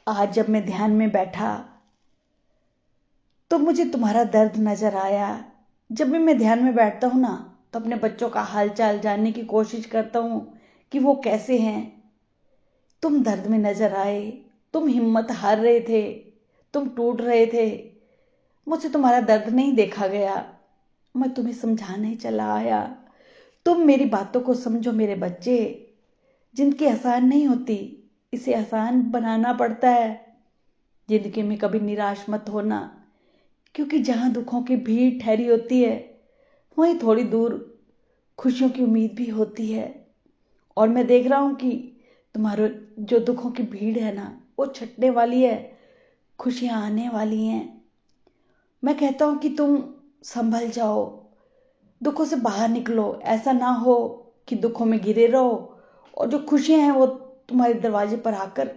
आज जब मैं ध्यान में बैठा तो मुझे तुम्हारा दर्द नजर आया। जब भी मैं ध्यान में बैठता हूं ना तो अपने बच्चों का हालचाल जानने की कोशिश करता हूं कि वो कैसे हैं। तुम दर्द में नजर आए, तुम हिम्मत हार रहे थे, तुम टूट रहे थे। मुझसे तुम्हारा दर्द नहीं देखा गया, मैं तुम्हें समझाने चला आया। तुम मेरी बातों को समझो मेरे बच्चे। जिंदगी आसान नहीं होती, इसे आसान बनाना पड़ता है। जिंदगी में कभी निराश मत होना, क्योंकि जहां दुखों की भीड़ ठहरी होती है वहीं थोड़ी दूर खुशियों की उम्मीद भी होती है। और मैं देख रहा हूं कि तुम्हारे जो दुखों की भीड़ है ना वो छटने वाली है, खुशियां आने वाली हैं। मैं कहता हूं कि तुम संभल जाओ, दुखों से बाहर निकलो। ऐसा ना हो कि दुखों में घिरे रहो और जो खुशियां हैं वो तुम्हारे दरवाजे पर आकर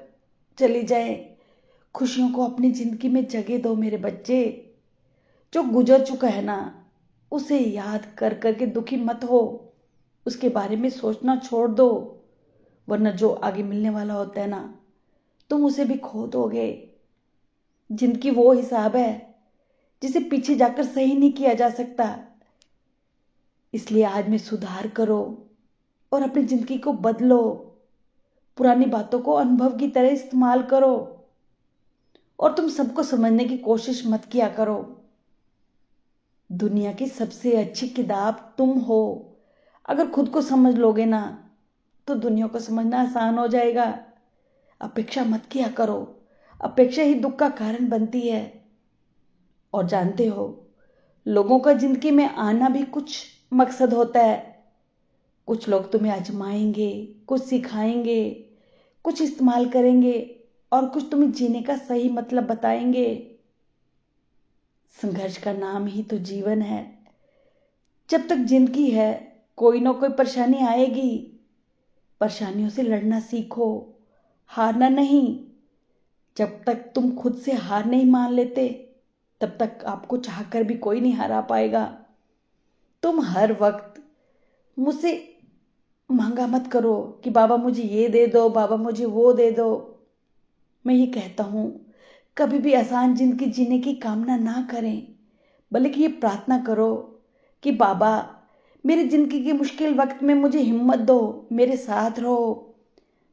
चली जाए। खुशियों को अपनी जिंदगी में जगह दो मेरे बच्चे। जो गुजर चुका है ना उसे याद कर करके दुखी मत हो, उसके बारे में सोचना छोड़ दो। वरना जो आगे मिलने वाला होता है ना तुम उसे भी खो दोगे। जिंदगी वो हिसाब है जिसे पीछे जाकर सही नहीं किया जा सकता। इसलिए आज में सुधार करो और अपनी जिंदगी को बदलो। पुरानी बातों को अनुभव की तरह इस्तेमाल करो और तुम सबको समझने की कोशिश मत किया करो। दुनिया की सबसे अच्छी किताब तुम हो। अगर खुद को समझ लोगे ना तो दुनिया को समझना आसान हो जाएगा। अपेक्षा मत किया करो, अपेक्षा ही दुख का कारण बनती है। और जानते हो, लोगों का जिंदगी में आना भी कुछ मकसद होता है। कुछ लोग तुम्हें आजमाएंगे, कुछ सिखाएंगे, कुछ इस्तेमाल करेंगे और कुछ तुम्हें जीने का सही मतलब बताएंगे। संघर्ष का नाम ही तो जीवन है। जब तक जिंदगी है कोई ना कोई परेशानी आएगी। परेशानियों से लड़ना सीखो, हारना नहीं। जब तक तुम खुद से हार नहीं मान लेते तब तक आपको चाहकर भी कोई नहीं हरा पाएगा। तुम हर वक्त मुझसे मांगा मत करो कि बाबा मुझे ये दे दो, बाबा मुझे वो दे दो। मैं ये कहता हूं, कभी भी आसान जिंदगी जीने की कामना ना करें, बल्कि ये प्रार्थना करो कि बाबा मेरी जिंदगी के मुश्किल वक्त में मुझे हिम्मत दो, मेरे साथ रहो।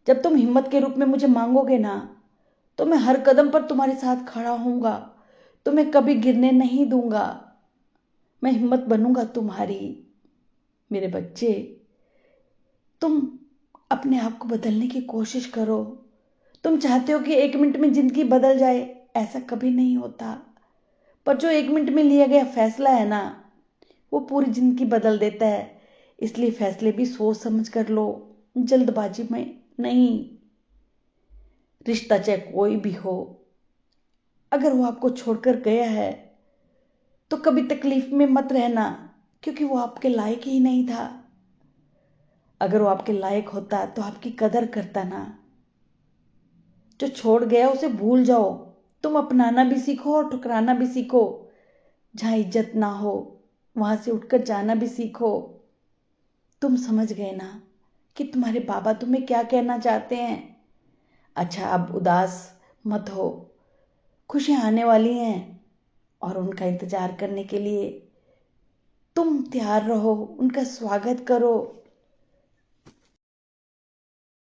जब तुम हिम्मत के रूप में मुझे मांगोगे ना तो मैं हर कदम पर तुम्हारे साथ खड़ा होऊंगा, तुम्हें कभी गिरने नहीं दूंगा। मैं हिम्मत बनूंगा तुम्हारी। मेरे बच्चे, तुम अपने आप को बदलने की कोशिश करो। तुम चाहते हो कि 1 मिनट में जिंदगी बदल जाए, ऐसा कभी नहीं होता। पर जो 1 मिनट में लिया गया फैसला है ना वो पूरी जिंदगी बदल देता है। इसलिए फैसले भी सोच समझ कर लो, जल्दबाजी में नहीं। रिश्ता चाहे कोई भी हो, अगर वो आपको छोड़कर गया है तो कभी तकलीफ में मत रहना, क्योंकि वो आपके लायक ही नहीं था। अगर वो आपके लायक होता तो आपकी कदर करता ना। जो छोड़ गया उसे भूल जाओ। तुम अपनाना भी सीखो और ठुकराना भी सीखो। जहां इज्जत ना हो वहां से उठकर जाना भी सीखो। तुम समझ गए ना कि तुम्हारे बाबा तुम्हें क्या कहना चाहते हैं। अच्छा, अब उदास मत हो, खुशियां आने वाली हैं और उनका इंतजार करने के लिए तुम तैयार रहो, उनका स्वागत करो।